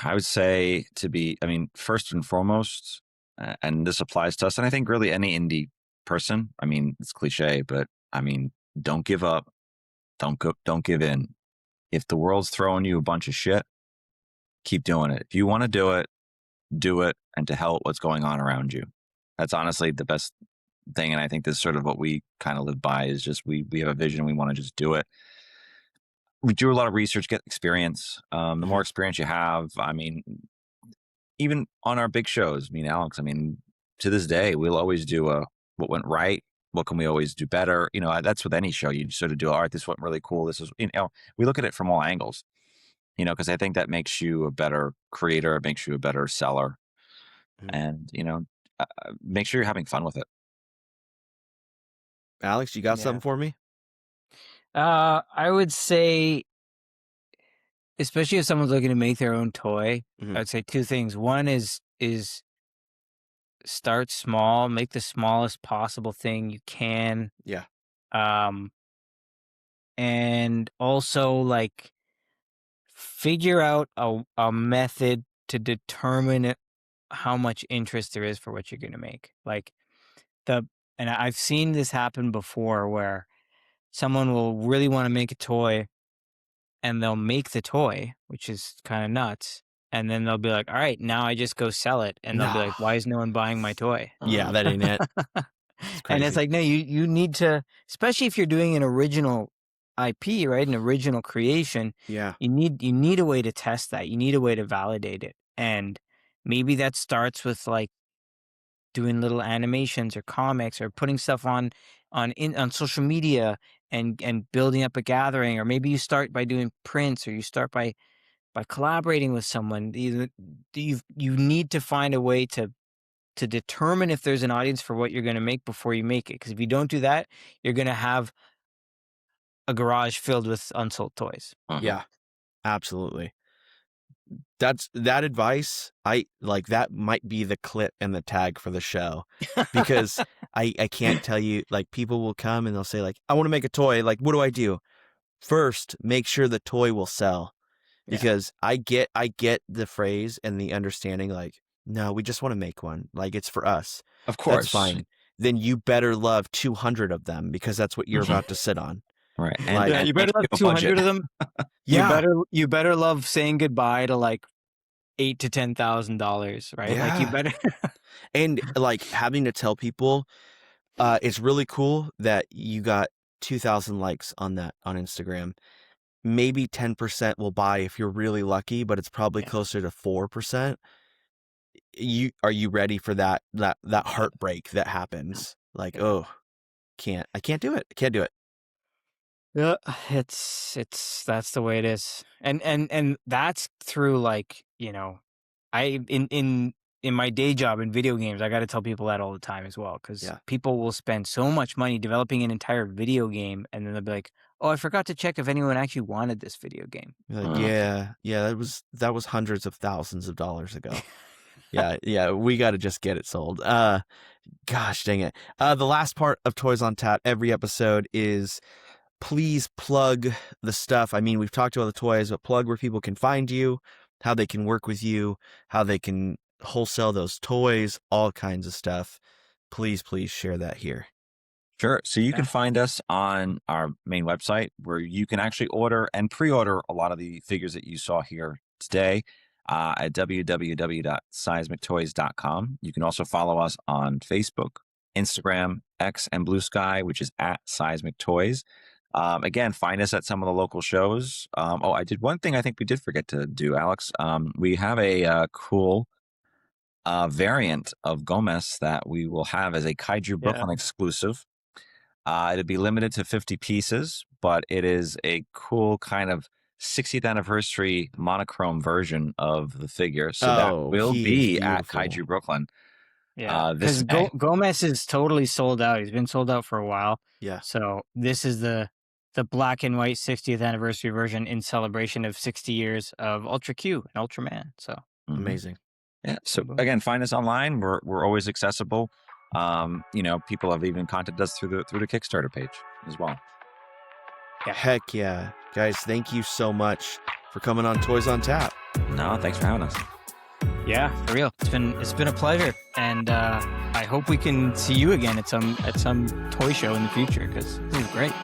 I would say first and foremost, And this applies to us. And I think really any indie person, I mean, it's cliche, but I mean, don't give up. Don't give in. If the world's throwing you a bunch of shit, keep doing it. If you want to do it, and to hell what's going on around you. That's honestly the best thing. And I think this is sort of what we kind of live by, is just we have a vision. We want to just do it. We do a lot of research, get experience. The more experience you have, I mean, even on our big shows, I mean, Alex, I mean, to this day, we'll always do what went right. What can we always do better? You know, that's with any show. You sort of do, all right, this went really cool. This is, you know, we look at it from all angles, you know, because I think that makes you a better creator. It makes you a better seller. And, you know, make sure you're having fun with it. Alex, you got something for me? I would say, especially if someone's looking to make their own toy, I'd say two things. One is start small, make the smallest possible thing you can. Yeah. And also, like, figure out a method to determine how much interest there is for what you're going to make. Like, and I've seen this happen before, where someone will really want to make a toy and they'll make the toy, which is kind of nuts. And then they'll be like, all right, now I just go sell it. And they'll be like, why is no one buying my toy? Yeah, that ain't it. And it's like, no, you need to, especially if you're doing an original IP, right? An original creation. Yeah. You need a way to test that. You need a way to validate it. And maybe that starts with like doing little animations or comics or putting stuff on social media and building up a gathering. Or maybe you start by doing prints, or you start by collaborating with someone. You need to find a way to determine if there's an audience for what you're going to make before you make it. Because if you don't do that, you're going to have a garage filled with unsold toys. Yeah, absolutely. That advice, I like, that might be the clip and the tag for the show, because I can't tell you, like, people will come and they'll say, like, I want to make a toy. Like, what do I do? First, make sure the toy will sell, because I get the phrase and the understanding, like, no, we just want to make one. Like, it's for us. Of course. That's fine. Then you better love 200 of them, because that's what you're about to sit on. Right. And, like, you better love 200 of them. You better love saying goodbye to like $8,000 to $10,000, right? Yeah. Like, you better. And like, having to tell people, it's really cool that you got 2,000 likes on that on Instagram. Maybe 10% will buy if you're really lucky, but it's probably closer to 4%. Are you ready for that heartbreak that happens? Like, I can't do it. I can't do it. Yeah, it's that's the way it is. And that's through, like, you know, in my day job in video games, I got to tell people that all the time as well, because people will spend so much money developing an entire video game, and then they'll be like, oh, I forgot to check if anyone actually wanted this video game. You're like, that was hundreds of thousands of dollars ago. Yeah, we got to just get it sold. Gosh dang it. The last part of Toys on Tap every episode is, please plug the stuff. I mean, we've talked about the toys, but plug where people can find you, how they can work with you, how they can wholesale those toys, all kinds of stuff. Please share that here. Sure. So you can find us on our main website, where you can actually order and pre-order a lot of the figures that you saw here today at www.seismictoys.com. You can also follow us on Facebook, Instagram, X, and Blue Sky, which is at Seismic Toys. Again, find us at some of the local shows. I did one thing I think we did forget to do, Alex. We have a cool variant of Gomez that we will have as a Kaiju Brooklyn exclusive. It'll be limited to 50 pieces, but it is a cool kind of 60th anniversary monochrome version of the figure. So that will be at Kaiju Brooklyn. Yeah, because Gomez is totally sold out. He's been sold out for a while. Yeah. So this is the black and white 60th anniversary version in celebration of 60 years of Ultra Q and Ultraman. So amazing. Yeah. So again, find us online. We're always accessible. You know, people have even contacted us through the Kickstarter page as well. Yeah. Heck yeah. Guys, thank you so much for coming on Toys on Tap. No, thanks for having us. Yeah, for real. It's been a pleasure, and I hope we can see you again at some toy show in the future because this is great.